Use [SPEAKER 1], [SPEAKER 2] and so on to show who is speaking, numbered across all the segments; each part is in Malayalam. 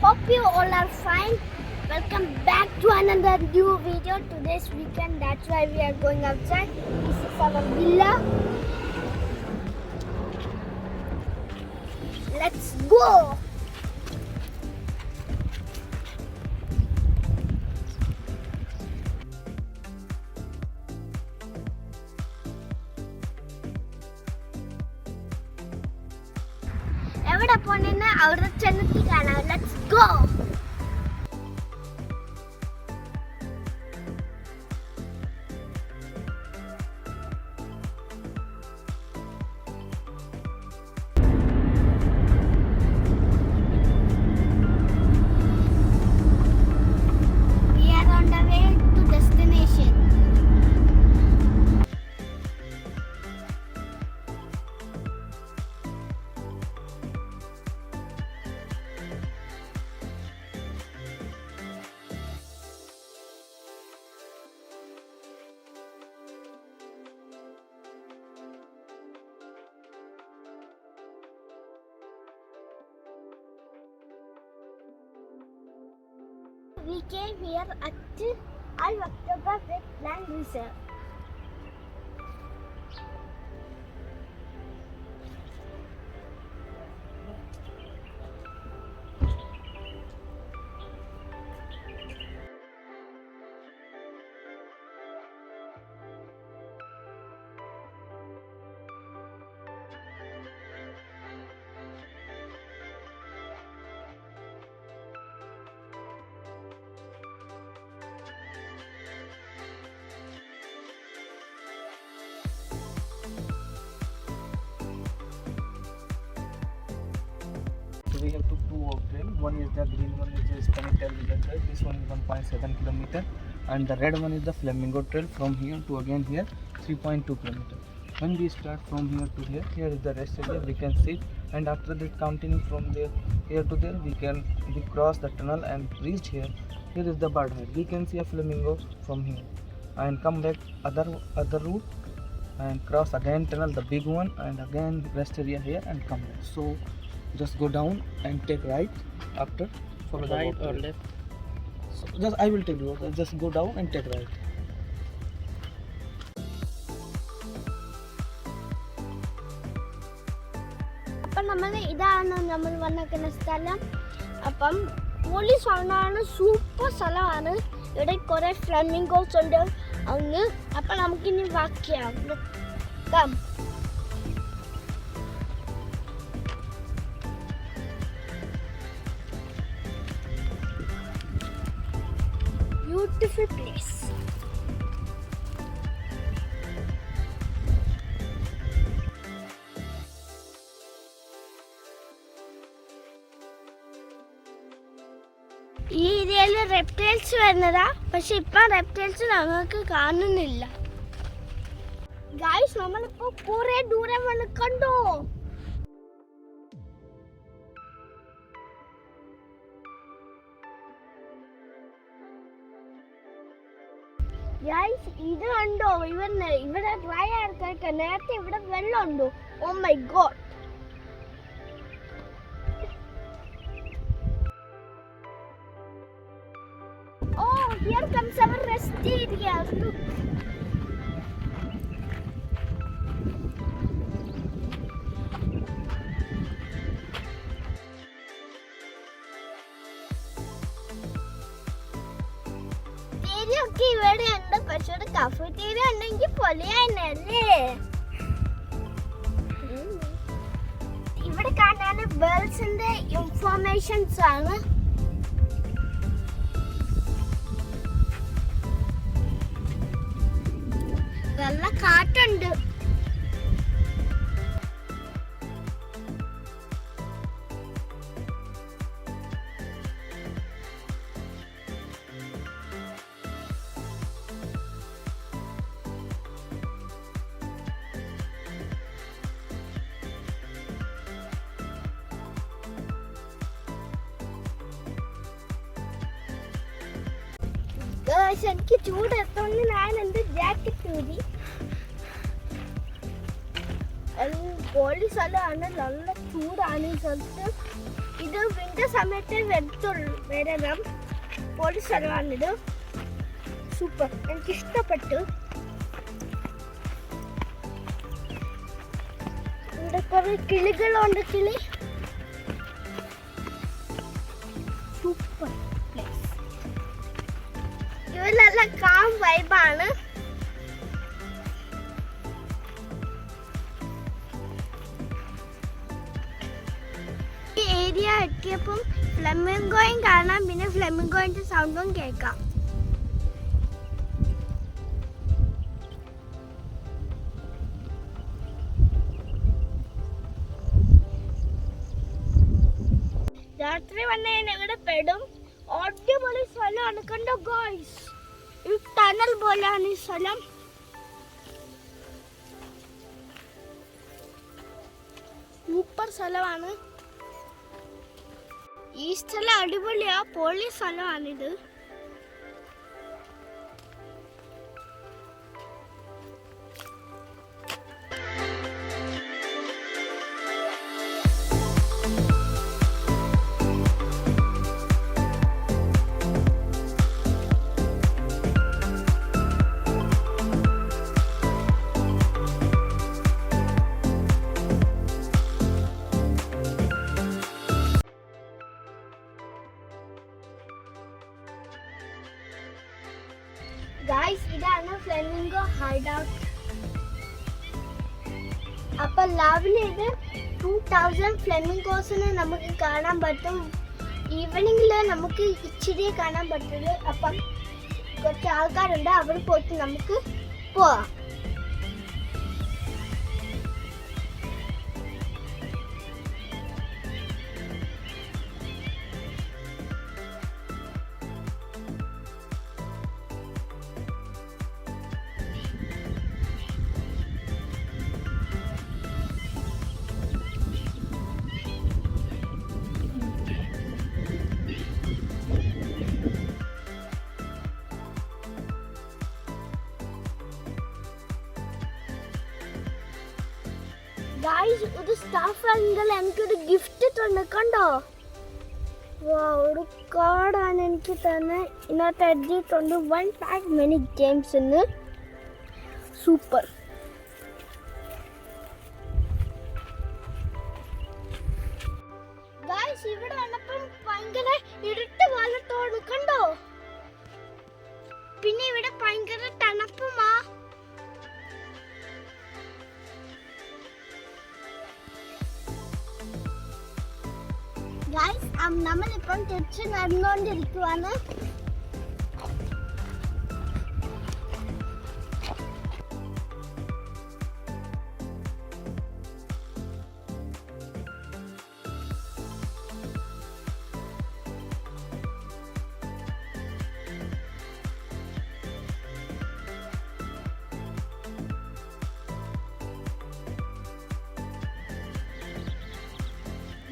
[SPEAKER 1] Hope you all are fine. Welcome back to another new video. Today's weekend, that's why we are going outside. This is our villa. Let's go. എവിടെ പോണെന്ന് അവിടെ ചെന്നിട്ട് കാണാം. Let's go. We are on the way to destination. We came here at Al October Wetland Reserve.
[SPEAKER 2] We have took two of trail. One is the green one is the Spanish Trail. This one is 1.7 kilometer, and the red one is the Flamingo Trail. From here to again here 3.2 kilometer. When we start from here to here, here is the rest area. We can sit, and after that continuing from there here to there, we cross the tunnel and reach here. Here is the bird head. We can see a flamingo from here, and come back other route and cross again tunnel, the big one, and again rest area here and come back. So just go down and take right after follow the
[SPEAKER 3] Right
[SPEAKER 2] walkway.
[SPEAKER 3] or left?
[SPEAKER 2] So I will tell you. Just go down and take right.
[SPEAKER 1] അപ്പം ഇതാണ് നമ്മൾ വന്നിരിക്കുന്ന സ്ഥലം. അപ്പം പോലീസ് ആണ്, സൂപ്പർ സ്ഥലമാണ്. ഇവിടെ കുറെ ഫ്ലമിംഗോസ് ഉണ്ട് അങ്ങ്. അപ്പം നമുക്കിനി വാക്കിയാം. Beautiful place. ഈ ഏരിയയിൽ റെപ്റ്റൈൽസ് വരുന്നതാ, പക്ഷെ ഇപ്പം റെപ്റ്റൈൽസ് ഞങ്ങൾക്ക് കാണുന്നില്ല. ഗായ്സ്, നമ്മളിപ്പോ കുറെ ദൂരം വന്ന് കണ്ടോ. ഗായ്സ്, ഇത് കണ്ടോ? ഇവിടെ ഡ്രൈ ആൾക്കാർക്ക് നേരത്തെ ഇവിടെ വെള്ളം ഉണ്ടോ? Oh my god. Oh, here comes our rest area. Look. ഒക്കെ ഇവിടെ ഉണ്ട്, പക്ഷെ ഒരു കഫറ്റീരിയ ഉണ്ടെങ്കിൽ പൊളിയായിരുന്നല്ലേ. ഇവിടെ കാണാൻ ബേർഡ്സിന്റെ ഇൻഫോർമേഷൻസ് ആണ്. നല്ല കാറ്റുണ്ട്. എനിക്ക് ചൂടെത്തോണ്ട് ഞാൻ എന്റെ ജാക്കറ്റ് ഊരി. പൊളി സ്ഥലമാണ്, നല്ല ചൂടാണ് ഈ സ്ഥലത്ത്. ഇത് വിന്റർ സമയത്ത് വരണം ഒരു സ്ഥലമാണിത്. സൂപ്പർ, എനിക്ക് ഇഷ്ടപ്പെട്ടു. ഇവിടെ കുറെ കിളികളുണ്ട്. കിളി സൂപ്പർ പ്ലേസ്. ഇത് നല്ല കാം വൈബാണ്. ഈ ഏരിയ എത്തിയപ്പം ഫ്ലെമിംഗോയും കാണാം, പിന്നെ ഫ്ലെമിംഗോയിന്റെ സൗണ്ടും കേൾക്കാം. രാത്രി വന്ന് ഇവിടെ പെടും. അടിപൊളി സ്ഥലമാണ്, കണ്ടോ ഗോയ്സ്. ഈ ടണൽ പോലെയാണ് ഈ സ്ഥലം. സൂപ്പർ സ്ഥലമാണ് ഈ സ്ഥലം. അടിപൊളിയാ, പൊളി സ്ഥലമാണിത്. ഗായ്സ്, ഇതാണ് ഫ്ലെമിംഗോ ഹൈഡ് ഔട്ട്. അപ്പൊ രാവിലെ ഇത് 2000 ഫ്ലെമിംഗോസിനെ നമുക്ക് കാണാൻ പറ്റും. ഈവനിങ്ങില് നമുക്ക് ഇച്ചിരി കാണാൻ പറ്റുള്ളൂ. അപ്പം കുറച്ച് ആൾക്കാരുണ്ട്, അവിടെ പോയിട്ട് നമുക്ക് പോവാം. ഗായ്സ്, ഒരു സ്റ്റാഫ് അങ്കിൾ എനിക്കൊരു ഗിഫ്റ്റ് തന്നെ, കണ്ടോ? ഒരു കാർഡാണ് എനിക്ക് തന്നെ. ഇതിനകത്ത് എഴുതിയിട്ടുണ്ട് 1 pack many games എന്ന്. സൂപ്പർ. ഗായ്സ്, ഇവിടെ വന്നപ്പം ഭയങ്കര ഇരുട്ട് പോലത്തോട്, കണ്ടോ? പിന്നെ ഇവിടെ ഭയങ്കര തണുപ്പുമാ. ഗായ്സ്, നമ്മളിപ്പം തിരിച്ച് നടന്നുകൊണ്ടിരിക്കുവാണ്.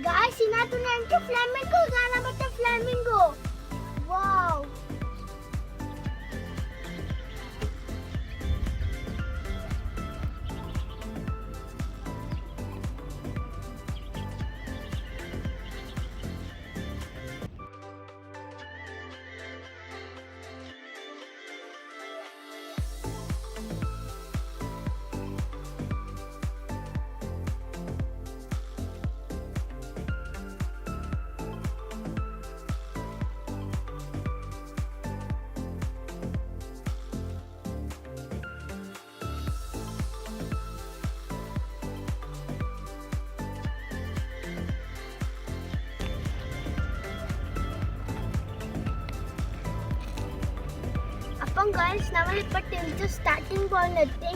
[SPEAKER 1] Guys, ഇതിനകത്ത് എനിക്ക് ഫ്ലാമിംഗോ കാണാൻ പറ്റും. Flamingo, wow. അപ്പം ഗൈസ്, നമ്മളിപ്പോൾ തിരിച്ച് സ്റ്റാർട്ടിംഗ് പോയിന്റിലെത്തി.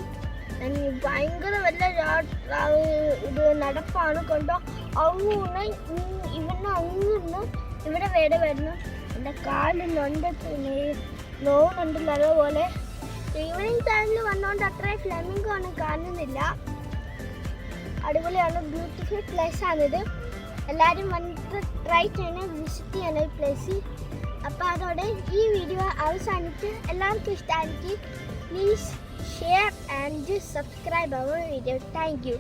[SPEAKER 1] ഭയങ്കര വല്ല ഇത് നടപ്പാണ്, കണ്ടോ? അങ്ങ് ഇവിടെ അങ്ങ് ഇവിടെ വേറെ വരണം. എൻ്റെ കാലിനുണ്ട്, പിന്നെ നോവുന്നുണ്ടല്ലോ. അതുപോലെ ഈവനിങ് ടൈമിൽ വന്നുകൊണ്ട് അത്രയും ഫ്ലെമിംഗോ ഒന്നും കാണുന്നില്ല. അടിപൊളിയാണ്, ബ്യൂട്ടിഫുൾ പ്ലേസ് ആണിത്. എല്ലാവരും വന്നിട്ട് ട്രൈ ചെയ്യണം, വിസിറ്റ് ചെയ്യണം ഈ പ്ലേസ്. അപ്പോൾ അതോടെ ഈ വീഡിയോ അവസാനിച്ച് എല്ലാവർക്കും ഇഷ്ടമായിരിക്കും. Please share and subscribe our video. Thank U.